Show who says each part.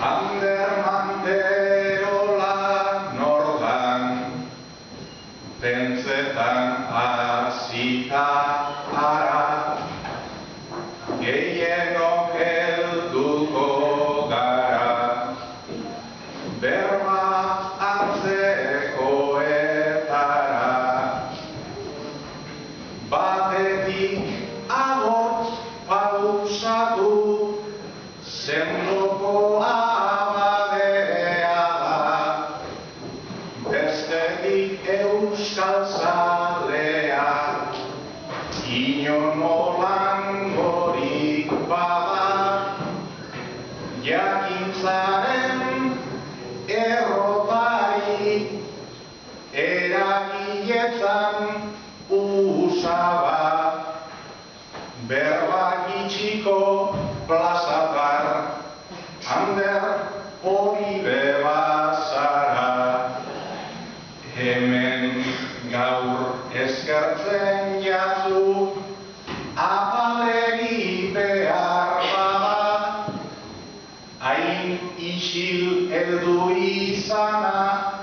Speaker 1: Ander manterola nordan, pentsetan hasita ara, gehienok helduko gara, berma hartzekoetara. Batetik agotz pausatu, sendoko abadea da, bestetik euskal zalea, inon molangorik bada, jakintzaren errotari, eragiletzan usaba, berba gitxiko plazatar, Ander hori bebazara. Hemen gaur eskertzen jazu, apalegi behar bada, hain isil heldu izana,